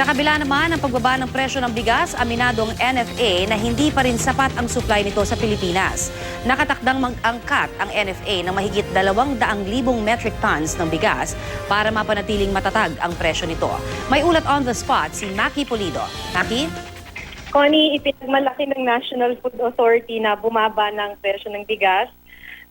Sa kabila naman ng pagbaba ng presyo ng bigas, aminado ang NFA na hindi pa rin sapat ang supply nito sa Pilipinas. Nakatakdang mag-angkat ang NFA ng mahigit 200,000 metric tons ng bigas para mapanatiling matatag ang presyo nito. May ulat on the spot si Maki Pulido. Maki? Connie, ipinagmalaki ng National Food Authority na bumaba ng presyo ng bigas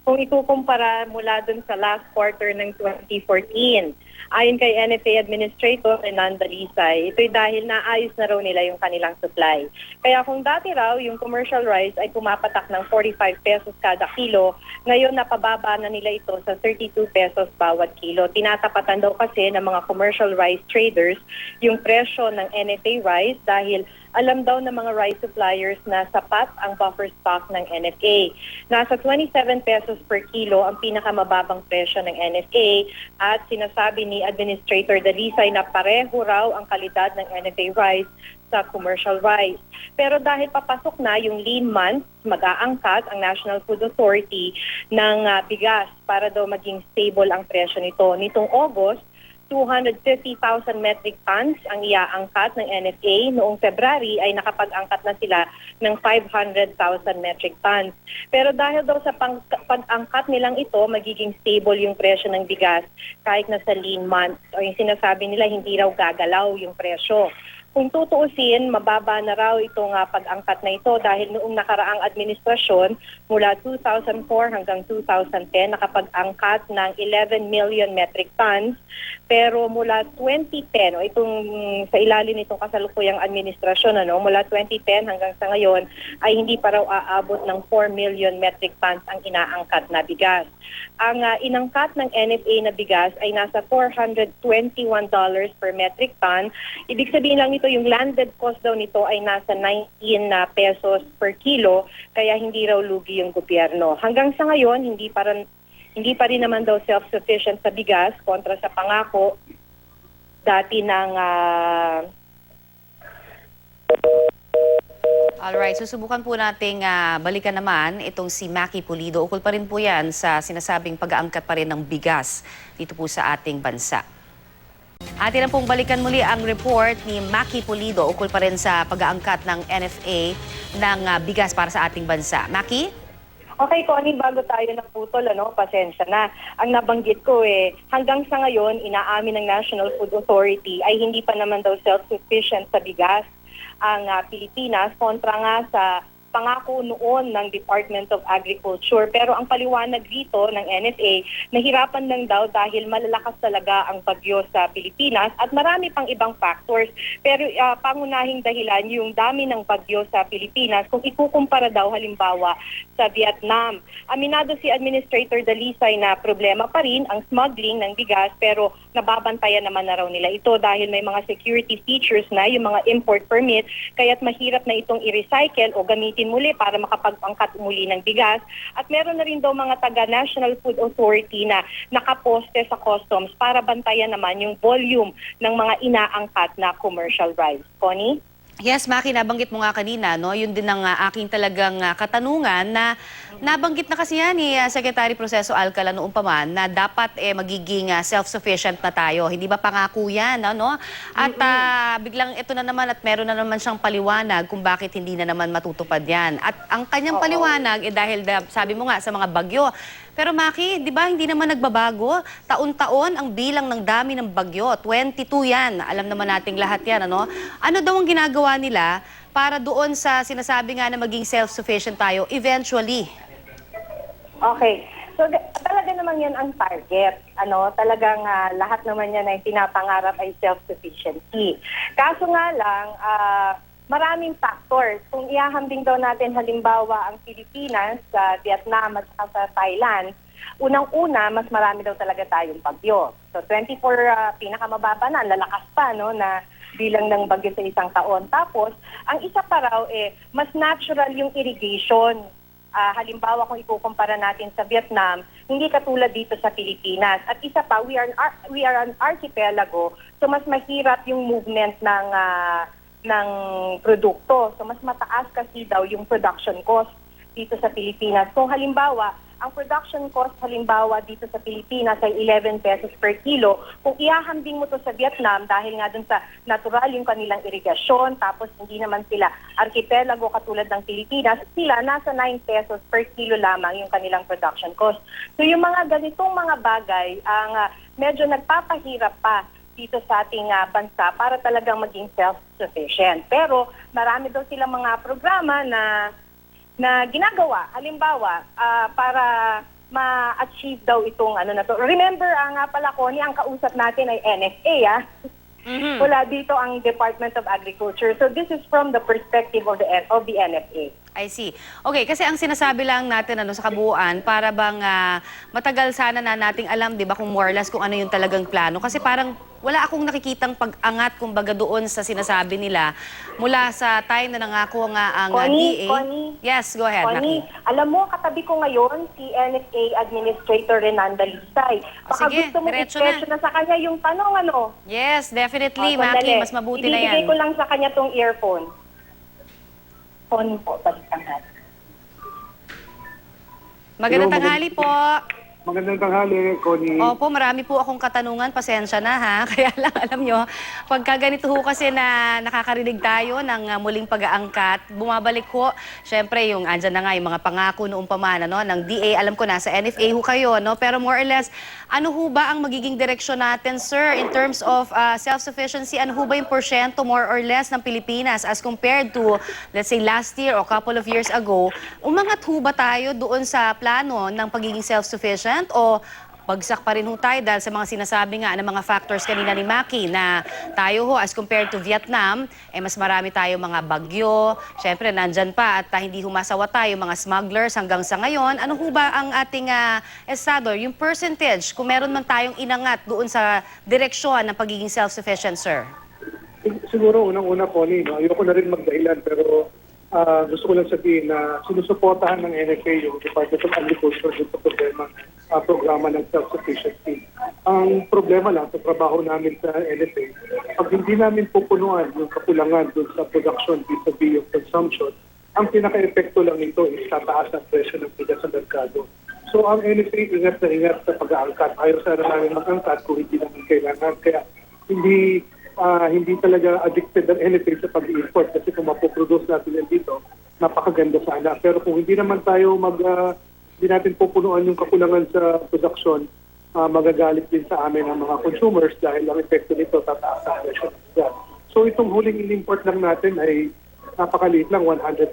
kung ikukumpara mula dun sa last quarter ng 2014. Ayon kay NFA Administrator Renan Dalisay, ito'y dahil naayos na raw nila yung kanilang supply. Kaya kung dati raw yung commercial rice ay pumapatak ng 45 pesos kada kilo, ngayon napababa na nila ito sa 32 pesos bawat kilo. Tinatapatan daw kasi ng mga commercial rice traders yung presyo ng NFA rice dahil alam daw ng mga rice suppliers na sapat ang buffer stock ng NFA. Nasa 27 pesos per kilo ang pinakamababang presyo ng NFA at sinasabi ni Administrator Dalisay na pareho raw ang kalidad ng NFA rice sa commercial rice. Pero dahil papasok na yung lean month, mag-aangkat ang National Food Authority ng bigas para daw maging stable ang presyo nito. Nitong August, 250,000 metric tons ang iaangkat ng NFA. Noong February ay nakapag-angkat na sila ng 500,000 metric tons. Pero dahil daw sa pag-angkat nilang ito, magiging stable yung presyo ng bigas kahit nasa lean month. O yung sinasabi nila, hindi raw gagalaw yung presyo. Kung tutuusin, mababa na raw itong pag-angkat na ito dahil noong nakaraang administrasyon mula 2004 hanggang 2010 nakapag-angkat ng 11 million metric tons. Pero mula 2010, o itong sa ilalim nitong kasalukuyang administrasyon, mula 2010 hanggang sa ngayon ay hindi pa raw aabot ng 4 million metric tons ang inaangkat na bigas. Ang inangkat ng NFA na bigas ay nasa $421 per metric ton. Ibig sabihin lang ito, yung landed cost daw nito ay nasa 19 pesos per kilo, kaya hindi raw lugi yung gobyerno. Hanggang sa ngayon, hindi pa rin naman daw self-sufficient sa bigas kontra sa pangako dati ng Alright, susubukan po nating balikan naman itong si Maki Pulido. Ukol pa rin po yan sa sinasabing pag-aangkat pa rin ng bigas dito po sa ating bansa. Atin na pong balikan muli ang report ni Maki Pulido ukol pa rin sa pag-aangkat ng NFA ng bigas para sa ating bansa. Maki? Okay, Connie, bago tayo naputol, pasensya na. Ang nabanggit ko hanggang sa ngayon, inaamin ng National Food Authority ay hindi pa naman daw self-sufficient sa bigas ang Pilipinas kontra nga sa pangako noon ng Department of Agriculture. Pero ang paliwanag dito ng NFA, nahirapan lang daw dahil malalakas talaga ang bagyo sa Pilipinas at marami pang ibang factors. Pero pangunahing dahilan yung dami ng bagyo sa Pilipinas kung ikukumpara daw halimbawa sa Vietnam. Aminado si Administrator Dalisay na problema pa rin ang smuggling ng bigas pero nababantayan naman na raw nila ito dahil may mga security features na yung mga import permit kaya't mahirap na itong i-recycle o gamitin muli para makapag-angkat muli ng bigas. At meron na rin daw mga taga-National Food Authority na nakaposte sa customs para bantayan naman yung volume ng mga inaangkat na commercial rice. Connie? Yes, Maki, nabanggit mo nga kanina, no? Yun din ang aking talagang katanungan na nabanggit na kasi yan ni Secretary Proceso Alcala noong pa man na dapat magiging self-sufficient na tayo. Hindi ba pangako yan, no? At biglang ito na naman at meron na naman siyang paliwanag kung bakit hindi na naman matutupad yan. At ang kanyang paliwanag dahil sabi mo nga sa mga bagyo. Pero Maki, di ba hindi naman nagbabago? Taon-taon ang bilang ng dami ng bagyo. 22 yan. Alam naman nating lahat yan, ano? Ano daw ang ginagawa nila para doon sa sinasabi nga na maging self-sufficient tayo eventually? Okay. So talaga naman yan ang target. Talagang lahat naman yan ay pinapangarap ay self-sufficiency. Kaso nga lang, maraming factors. Kung ihahambing daw natin halimbawa ang Pilipinas sa Vietnam at sa Thailand, unang-una, mas marami daw talaga tayong bagyo. So 24 pinakamababa na, lalakas pa na bilang ng bagyo sa isang taon. Tapos, ang isa pa raw mas natural yung irrigation. Halimbawa kung ikukumpara natin sa Vietnam, hindi katulad dito sa Pilipinas. At isa pa, we are an archipelago, so mas mahirap yung movement ng produkto. So mas mataas kasi daw yung production cost dito sa Pilipinas. Kung halimbawa, ang production cost halimbawa dito sa Pilipinas ay 11 pesos per kilo. Kung ihahambing mo to sa Vietnam, dahil nga dun sa natural yung kanilang irigasyon, tapos hindi naman sila archipelago katulad ng Pilipinas, sila nasa 9 pesos per kilo lamang yung kanilang production cost. So yung mga ganitong mga bagay ang medyo nagpapahirap pa dito sa ating bansa para talagang maging self-sufficient. Pero marami daw silang mga programa na ginagawa, halimbawa, para ma-achieve daw itong ano na to. Remember, nga pala, Connie, ang kausap natin ay NFA, Wala dito ang Department of Agriculture. So this is from the perspective of the NFA. I see. Okay, kasi ang sinasabi lang natin sa kabuuan, para bang matagal sana na nating alam, 'di ba, kung more or less kung ano yung talagang plano. Kasi parang wala akong nakikitang pag-angat kumbaga doon sa sinasabi nila mula sa time na nangako nga ang DA. Connie, yes, go ahead, Connie, Maki. alam mo, katabi ko ngayon si NFA Administrator Renanda Lisay. Baka sige, gusto mo diretso i-stretch na sa kanya yung tanong, ano? Yes, definitely, Sandali. Maki. Mas mabuti na yan. Ibibigay ko lang sa kanya tong earphone. Connie po, baliktang natin. Magandang tanghali po. Magandang tanghali, Connie. Opo, marami po akong katanungan. Pasensya na ha. Kaya lang, alam nyo, pagka ganito ho kasi na nakakarinig tayo ng muling pag-aangkat, bumabalik ho, syempre yung andyan na nga yung mga pangako noong pamana ng DA. Alam ko nasa NFA ho kayo, no? Pero more or less, ano ho ba ang magiging direksyon natin, sir, in terms of self-sufficiency? Ano ho ba yung porsyento more or less ng Pilipinas as compared to, let's say, last year or couple of years ago? Umangat ho ba tayo doon sa plano ng pagiging self-sufficient? O bagsak pa rin ho tayo dahil sa mga sinasabi nga ng mga factors kanina ni Maki na tayo ho as compared to Vietnam, mas marami tayo mga bagyo, syempre nandyan pa at hindi humasawa tayo mga smugglers hanggang sa ngayon. Ano ho ba ang ating estado, yung percentage kung meron man tayong inangat doon sa direksyon ng pagiging self-sufficient, sir? Siguro unang-una, Connie, ayoko na rin magdahilan pero gusto ko lang sabihin na sinusuportahan ng NFA yung Department of Agriculture dito sa programa ng self-sufficiency. Ang problema lang sa trabaho namin sa NFA, pag hindi namin pupunuan yung kakulangan dun sa production vis-a-vis yung consumption, ang pinaka-epekto lang nito is tataas ang presyo ng bigas sa merkado. So ang NFA ingat na ingat sa pag-aangkat. Ayaw sana namin mag-angkat kung hindi naman kailangan. Kaya hindi talaga addicted ang NFA sa pag-import kasi kung mapoproduce natin yan dito, napakaganda sana. Pero kung hindi naman tayo hindi natin pupunuan yung kakulangan sa production, magagalit din sa amin ang mga consumers dahil ang epekto nito tataas ang presyo ng bigas. So itong huling in-import lang natin ay napakaliit lang, 100,000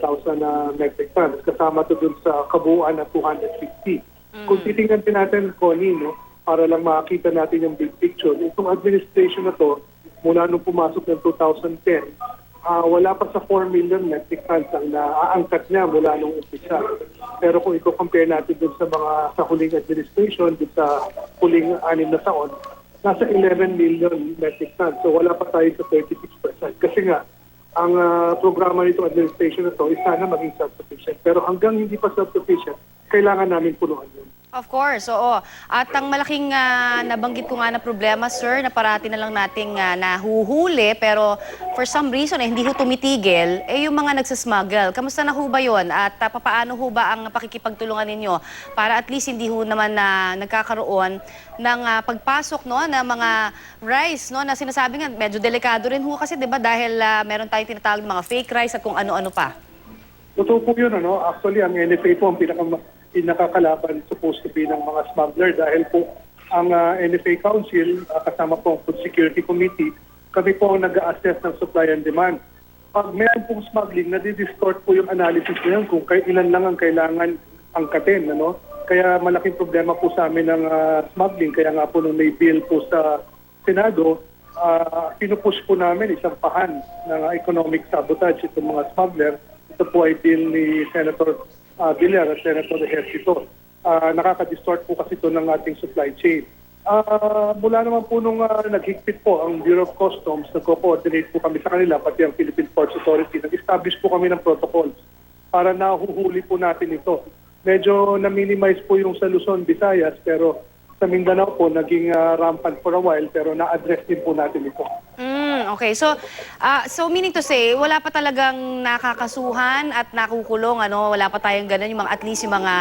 metric tons. Kasama to dun sa kabuuan na 250. Kung titingnan din natin, Connie, para lang makakita natin yung big picture, itong administration na to, mula nung pumasok ng 2010, wala pa sa 4 million metric tons ang naaangkat niya mula nung umpisa. Pero kung i-compare natin dun sa huling administration, dun sa huling 6 na taon, nasa 11 million metric tons. So wala pa tayo sa 36%. Kasi nga, ang programa nito administration na to is sana maging self-sufficient. Pero hanggang hindi pa self-sufficient, kailangan namin punuan yun. Of course, oo. At ang malaking nabanggit ko nga na problema, sir, na parati na lang nating nahuhuli, pero for some reason hindi ho tumitigil, yung mga nagsasmuggle. Kamusta na ho ba yun? At papaano ho ba ang pakikipagtulungan ninyo para at least hindi ho naman nagkakaroon ng pagpasok ng mga rice na sinasabi nga, medyo delikado rin ho kasi, di ba, dahil meron tayong tinatawag mga fake rice at kung ano-ano pa. Totoo po yun, Actually, ang NFA po ang pinakakalaban supposed to be ng mga smuggler dahil po ang NFA Council, kasama po ang Food Security Committee, kami po ang nag-a-assess ng supply and demand. Pag meron pong smuggling, nadidistort po yung analysis niyan kung ilan lang ang kailangan angkatin. Kaya malaking problema po sa amin ng smuggling. Kaya nga po nung may bill po sa Senado, pinupush po namin isang pahan ng economic sabotage itong mga smuggler. Ito po ay bill ni Senator Villar at Senator Ejercito. Nakaka-distort po kasi ito ng ating supply chain. Mula naman po nung naghigpit po ang Bureau of Customs, nagko-coordinate po kami sa kanila, pati ang Philippine Ports Authority, nag-establish po kami ng protocols para nahuhuli po natin ito. Medyo na-minimize po yung sa Luzon, Visayas, pero sa Mindanao po naging rampant for a while pero na-address din po natin ito. Okay. So meaning to say, wala pa talagang nakakasuhan at nakukulong, ano? Wala pa tayong ganun, yung mga, at least yung mga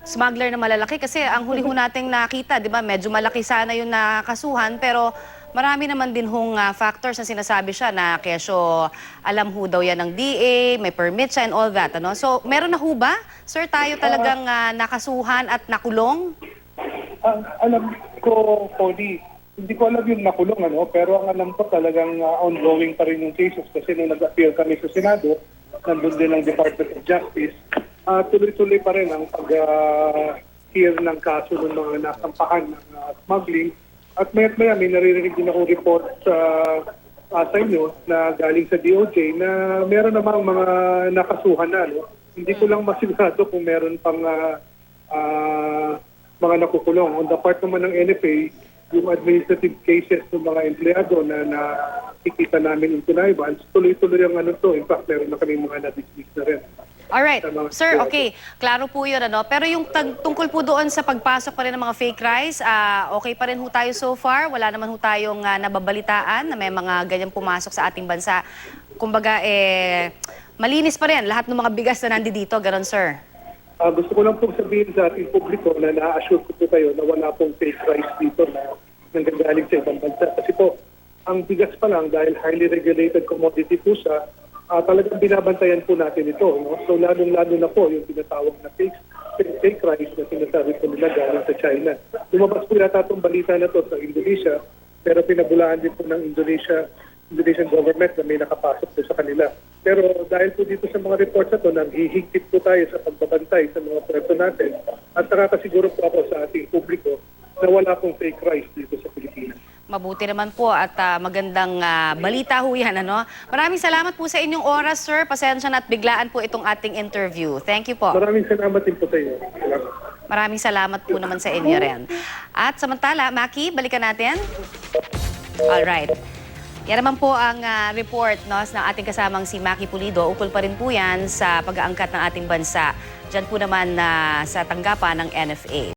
smuggler na malalaki. Kasi ang huli ho nating nakita, di ba, medyo malaki sana yung nakasuhan, pero marami naman din hong factors na sinasabi siya na kesyo alam ho daw yan ng DA, may permit siya and all that, ano? So, meron na ho ba? Sir, tayo talagang nakasuhan at nakulong? Alam ko, Cody, hindi ko alam yung nakulong, pero ang alam ko talagang ongoing pa rin yung cases kasi nung nag-appear kami sa Senado, nandun din ang Department of Justice, tuloy-tuloy pa rin ang pag-hear ng kaso ng mga nasampahan ng smuggling. At maya may naririnig din ako report sa inyo na galing sa DOJ na meron namang mga nakasuhan na. Hindi ko lang masigurado kung meron pang mga nakukulong. On the part naman ng NFA, yung administrative cases ng mga empleyado na nakikita namin in connivance, tuloy-tuloy ang In fact, meron na kami mga na-dismiss na rin. Alright. Sir, okay. Klaro po yun, ano? Pero yung tungkol po doon sa pagpasok pa rin ng mga fake rice, okay pa rin ho tayo so far? Wala naman ho tayong nababalitaan na may mga ganyan pumasok sa ating bansa. Kumbaga, malinis pa rin lahat ng mga bigas na nandito. Ganon, sir. Gusto ko lang pong sabihin sa ating publiko na na-assure ko po kayo na wala pong fake rice dito na nanggagaling sa ibang bansa. Kasi po, ang bigas pa lang dahil highly regulated commodity po siya, talagang binabantayan po natin ito. No? So lalong-lalo na po yung tinatawag na fake rice na sinasabi po nila galing sa China. Lumabas po yata itong balita na to sa Indonesia, pero pinabulaan din po ng Indonesian government na may nakapasok po sa kanila. Pero dahil po dito sa mga reports na to, naghihigpit po tayo sa pagbabantay sa mga pwesto natin at nakakasiguro po ako sa ating publiko na wala pong fake rice dito sa Pilipinas. Mabuti naman po at magandang balita ho yan, ano? Maraming salamat po sa inyong oras, sir. Pasensya na at biglaan po itong ating interview. Thank you po. Maraming salamat din po sa inyo. Salamat. Maraming salamat po naman sa inyo rin. At samantala, Maki, balikan natin. Alright. Yan naman po ang report ng ating kasamang si Maki Pulido. Ukol pa rin po yan sa pag-aangkat ng ating bansa. Diyan po naman sa tanggapan ng NFA.